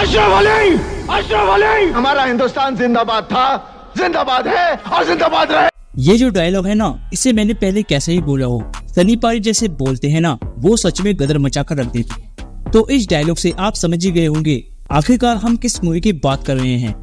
अशरफ अली, हमारा हिंदुस्तान जिंदाबाद था, जिंदाबाद है और जिंदाबाद रहे। ये जो डायलॉग है ना, इसे मैंने पहले कैसे ही बोला हो, सनी पाजी जैसे बोलते हैं ना, वो सच में गदर मचा कर रख देते हैं। तो इस डायलॉग से आप समझ ही गए होंगे आखिरकार हम किस मूवी की बात कर रहे हैं।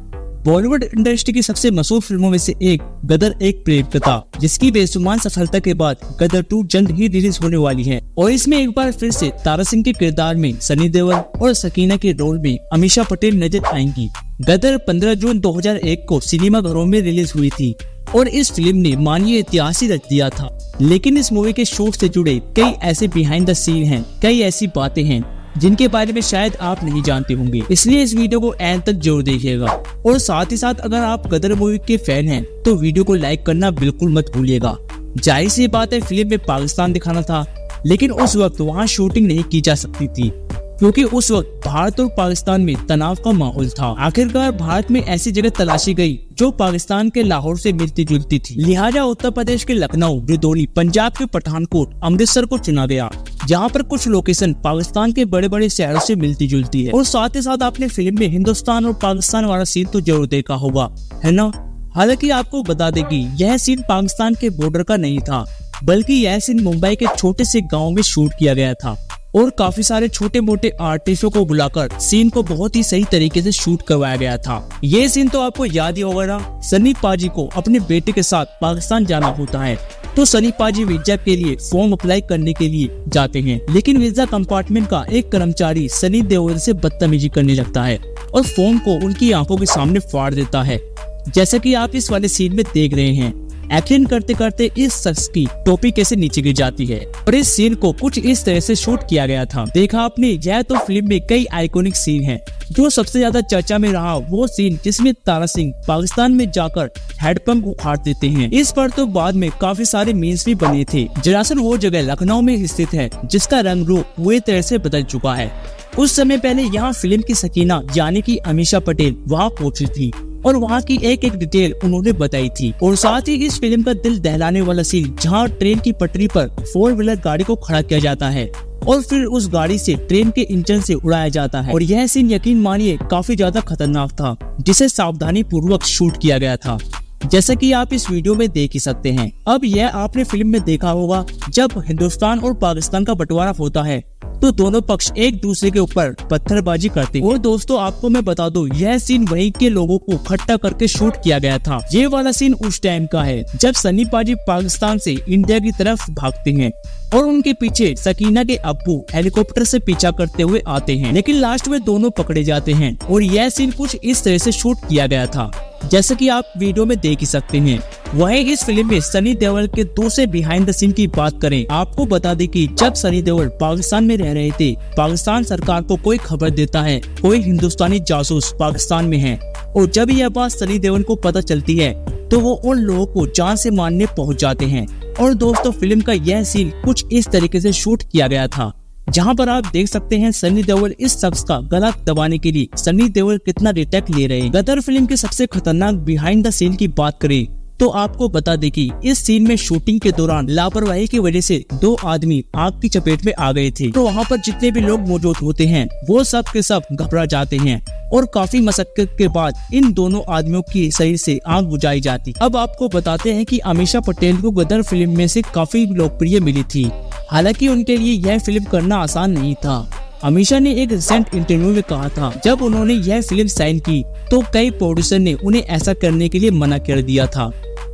बॉलीवुड इंडस्ट्री की सबसे मशहूर फिल्मों में से एक गदर एक प्रेम कथा, जिसकी बेसुमार सफलता के बाद गदर 2 जल्द ही रिलीज होने वाली है। और इसमें एक बार फिर से तारा सिंह के किरदार में सनी देओल और सकीना के रोल में अमीषा पटेल नजर आएंगी। गदर 15 जून 2001 को सिनेमा घरों में रिलीज हुई थी और इस फिल्म ने मानवीय इतिहास ही रच दिया था। लेकिन इस मूवी के शूट से जुड़े कई ऐसे बिहाइंड द सीन हैं, कई ऐसी बातें हैं जिनके बारे में शायद आप नहीं जानते होंगे, इसलिए इस वीडियो को एंड तक जरूर देखिएगा। और साथ ही साथ अगर आप गदर मूवी के फैन हैं तो वीडियो को लाइक करना बिल्कुल मत भूलिएगा। जाहिर सी बात है, फिल्म में पाकिस्तान दिखाना था, लेकिन उस वक्त वहाँ शूटिंग नहीं की जा सकती थी क्योंकि उस वक्त भारत और पाकिस्तान में तनाव का माहौल था। आखिरकार भारत में ऐसी जगह तलाशी गई जो पाकिस्तान के लाहौर से मिलती जुलती थी। लिहाजा उत्तर प्रदेश के लखनऊ, रुदौली, पंजाब के पठानकोट, अमृतसर को चुना गया, जहाँ पर कुछ लोकेशन पाकिस्तान के बड़े बड़े शहरों से मिलती जुलती है। और साथ ही साथ आपने फिल्म में हिंदुस्तान और पाकिस्तान वाला सीन तो जरूर देखा होगा, है ना। हालांकि आपको बता दें कि यह सीन पाकिस्तान के बॉर्डर का नहीं था, बल्कि यह सीन मुंबई के छोटे से गाँव में शूट किया गया था और काफी सारे छोटे मोटे आर्टिस्टों को बुलाकर सीन को बहुत ही सही तरीके से शूट करवाया गया था। ये सीन तो आपको याद ही होगा ना, सनी पाजी को अपने बेटे के साथ पाकिस्तान जाना होता है तो सनी पाजी वीजा के लिए फॉर्म अप्लाई करने के लिए जाते हैं, लेकिन वीजा कंपार्टमेंट का एक कर्मचारी सनी देओल से बदतमीजी करने लगता है और फॉर्म को उनकी आंखों के सामने फाड़ देता है, जैसा कि आप इस वाले सीन में देख रहे हैं। एक्टिंग करते करते इस शख्स की टोपी कैसे नीचे गिर जाती है और इस सीन को कुछ इस तरह से शूट किया गया था। देखा आपने, यह तो फिल्म में कई आइकॉनिक सीन हैं। जो सबसे ज्यादा चर्चा में रहा वो सीन जिसमें तारा सिंह पाकिस्तान में जाकर हैंडपंप उखाड़ देते हैं। इस पर तो बाद में काफी सारे मीम्स भी बने थे। दरअसल वो जगह लखनऊ में स्थित है जिसका रंग रूप पूरी तरह से बदल चुका है। कुछ समय पहले यहाँ फिल्म की सकीना यानी कि अमीषा पटेल वहाँ पहुंची थी और वहाँ की एक एक डिटेल उन्होंने बताई थी। और साथ ही इस फिल्म का दिल दहलाने वाला सीन जहाँ ट्रेन की पटरी पर 4 व्हीलर गाड़ी को खड़ा किया जाता है और फिर उस गाड़ी से ट्रेन के इंजन से उड़ाया जाता है। और यह सीन यकीन मानिए काफी ज्यादा खतरनाक था, जिसे सावधानी पूर्वक शूट किया गया था, जैसा कि आप इस वीडियो में देख ही सकते हैं। अब यह आपने फिल्म में देखा होगा, जब हिंदुस्तान और पाकिस्तान का बंटवारा होता है तो दोनों पक्ष एक दूसरे के ऊपर पत्थरबाजी करते हैं। और दोस्तों आपको मैं बता दूं, यह सीन वहीं के लोगों को इकट्ठा करके शूट किया गया था। ये वाला सीन उस टाइम का है जब सनी पाजी पाकिस्तान से इंडिया की तरफ भागते हैं और उनके पीछे सकीना के अब्बू हेलीकॉप्टर से पीछा करते हुए आते हैं, लेकिन लास्ट में दोनों पकड़े जाते हैं। और यह सीन कुछ इस तरह से शूट किया गया था, जैसा कि आप वीडियो में देख ही सकते हैं। वहीं इस फिल्म में सनी देओल के दूसरे बिहाइंड द सीन की बात करें, आपको बता दें कि जब सनी देओल पाकिस्तान में रह रहे थे, पाकिस्तान सरकार को कोई खबर देता है कोई हिंदुस्तानी जासूस पाकिस्तान में है, और जब यह बात सनी देओल को पता चलती है तो वो उन लोगों को जान से मारने पहुंच जाते हैं। और दोस्तों फिल्म का यह सीन कुछ इस तरीके से शूट किया गया था, जहां पर आप देख सकते हैं सनी देओल इस शख्स का गला दबाने के लिए सनी देओल कितना रिटेक ले रहे हैं। गदर फिल्म के सबसे खतरनाक बिहाइंड द सीन की बात करें तो आपको बता दें कि इस सीन में शूटिंग के दौरान लापरवाही की वजह से 2 आदमी आग की चपेट में आ गए थे। तो वहाँ पर जितने भी लोग मौजूद होते हैं वो सब के सब घबरा जाते हैं और काफी मशक्कत के बाद इन दोनों आदमियों की शरीर से आग बुझाई जाती। अब आपको बताते हैं कि अमीषा पटेल को गदर फिल्म में से काफी लोकप्रिय मिली थी। हालांकि उनके लिए यह फिल्म करना आसान नहीं था। अमीषा ने एक रिसेंट इंटरव्यू में कहा था, जब उन्होंने यह फिल्म साइन की तो कई प्रोड्यूसर ने उन्हें ऐसा करने के लिए मना कर दिया था।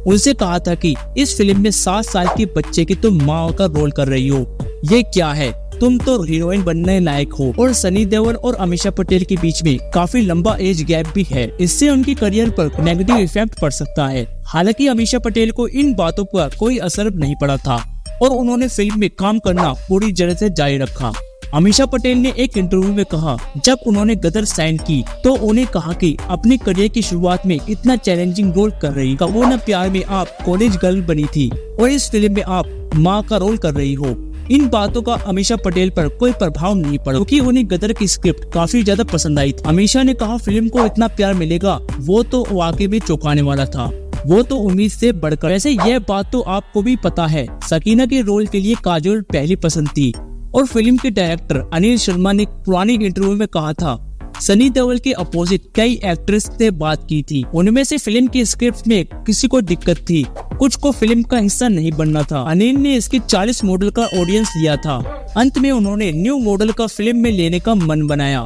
उनसे कहा था कि इस फिल्म में 7 साल के बच्चे की तुम माँ का रोल कर रही हो, ये क्या है, तुम तो हीरोइन बनने लायक हो। और सनी देओल और अमीषा पटेल के बीच में काफी लंबा एज गैप भी है, इससे उनकी करियर पर नेगेटिव इफेक्ट पड़ सकता है। हालांकि अमीषा पटेल को इन बातों पर कोई असर नहीं पड़ा था और उन्होंने फिल्म में काम करना पूरी तरह से जारी रखा। अमीषा पटेल ने एक इंटरव्यू में कहा, जब उन्होंने गदर साइन की तो उन्हें कहा कि अपनी करियर की शुरुआत में इतना चैलेंजिंग रोल कर रही, वो न प्यार में आप कॉलेज गर्ल बनी थी और इस फिल्म में आप माँ का रोल कर रही हो। इन बातों का अमीषा पटेल पर कोई प्रभाव नहीं पड़ा क्योंकि उन्हें गदर की स्क्रिप्ट काफी ज्यादा पसंद आई थी। अमीषा ने कहा, फिल्म को इतना प्यार मिलेगा वो तो वाकई में चौंकाने वाला था, वो तो उम्मीद से बढ़कर। वैसे यह बात तो आपको भी पता है, सकीना के रोल के लिए काजोल पहली पसंद थी और फिल्म के डायरेक्टर अनिल शर्मा ने पुरानी इंटरव्यू में कहा था सनी देओल के अपोजिट कई एक्ट्रेस से बात की थी। उनमें से फिल्म की स्क्रिप्ट में किसी को दिक्कत थी, कुछ को फिल्म का हिस्सा नहीं बनना था। अनिल ने इसके 40 मॉडल का ऑडियंस लिया था। अंत में उन्होंने न्यू मॉडल का फिल्म में लेने का मन बनाया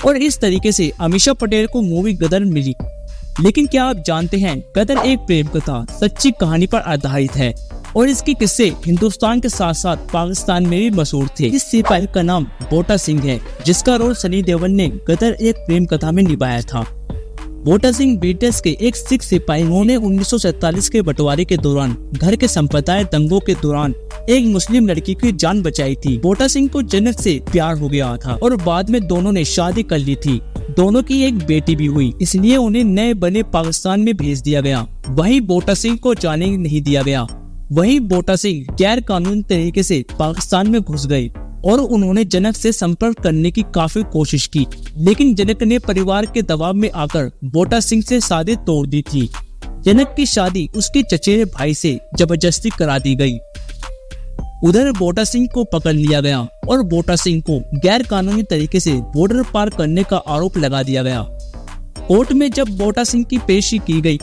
और इस तरीके से अमीषा पटेल को मूवी गदर मिली। लेकिन क्या आप जानते हैं, गदर एक प्रेम कथा सच्ची कहानी पर आधारित है और इसके किस्से हिंदुस्तान के साथ साथ पाकिस्तान में भी मशहूर थे। इस सिपाही का नाम बोटा सिंह है, जिसका रोल सनी देओल ने गदर एक प्रेम कथा में निभाया था। बोटा सिंह ब्रिटिश के एक सिख सिपाही, उन्होंने 1947 के बंटवारे के दौरान घर के संप्रदाय दंगों के दौरान एक मुस्लिम लड़की की जान बचाई थी। बोटा सिंह को जन्नत से प्यार हो गया था और बाद में दोनों ने शादी कर ली थी। दोनों की एक बेटी भी हुई, इसलिए उन्हें नए बने पाकिस्तान में भेज दिया गया। वहीं बोटा सिंह को जाने नहीं दिया गया। वहीं बोटा सिंह गैर कानूनी तरीके से पाकिस्तान में घुस गए और उन्होंने जनक से संपर्क करने की काफी कोशिश की, लेकिन जनक ने परिवार के दबाव में आकर बोटा सिंह से शादी तोड़ दी थी। जनक की शादी उसके चचेरे भाई से जबरदस्ती करा दी गई। उधर बोटा सिंह को पकड़ लिया गया और बोटा सिंह को गैर कानूनी तरीके से बॉर्डर पार करने का आरोप लगा दिया गया। कोर्ट में जब बोटा सिंह की पेशी की गई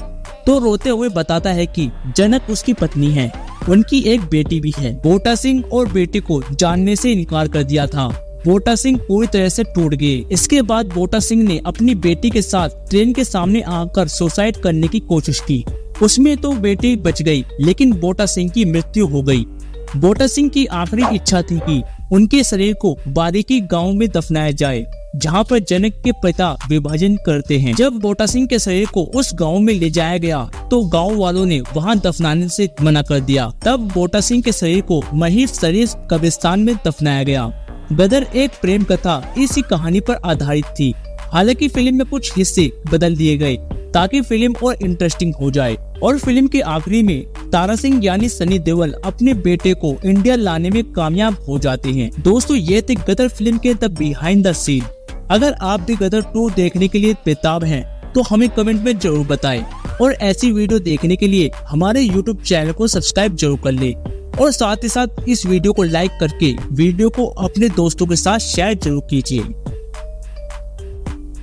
तो रोते हुए बताता है कि जनक उसकी पत्नी है, उनकी एक बेटी भी है। बोटा सिंह और बेटी को जानने से इनकार कर दिया था। बोटा सिंह पूरी तरह से टूट गए। इसके बाद बोटा सिंह ने अपनी बेटी के साथ ट्रेन के सामने आकर सुसाइड करने की कोशिश की। उसमें तो बेटी बच गई, लेकिन बोटा सिंह की मृत्यु हो गई। बोटा सिंह की आखिरी इच्छा थी कि उनके शरीर को बारीकी गांव में दफनाया जाए, जहां पर जनक के पिता विभाजन करते हैं। जब बोटा सिंह के शरीर को उस गांव में ले जाया गया तो गांव वालों ने वहां दफनाने से मना कर दिया। तब बोटा सिंह के शरीर को महिष शरीफ कब्रिस्तान में दफनाया गया। गदर एक प्रेम कथा इसी कहानी पर आधारित थी। हालांकि फिल्म में कुछ हिस्से बदल दिए गए ताकि फिल्म और इंटरेस्टिंग हो जाए और फिल्म के आखिरी में तारा सिंह यानी सनी देओल अपने बेटे को इंडिया लाने में कामयाब हो जाते हैं। दोस्तों, ये थे गदर फिल्म के द बिहाइंड द सीन। अगर आप भी गदर 2 देखने के लिए बेताब हैं तो हमें कमेंट में जरूर बताएं और ऐसी वीडियो देखने के लिए हमारे YouTube चैनल को सब्सक्राइब जरूर कर ले और साथ ही साथ इस वीडियो को लाइक करके वीडियो को अपने दोस्तों के साथ शेयर जरूर कीजिए।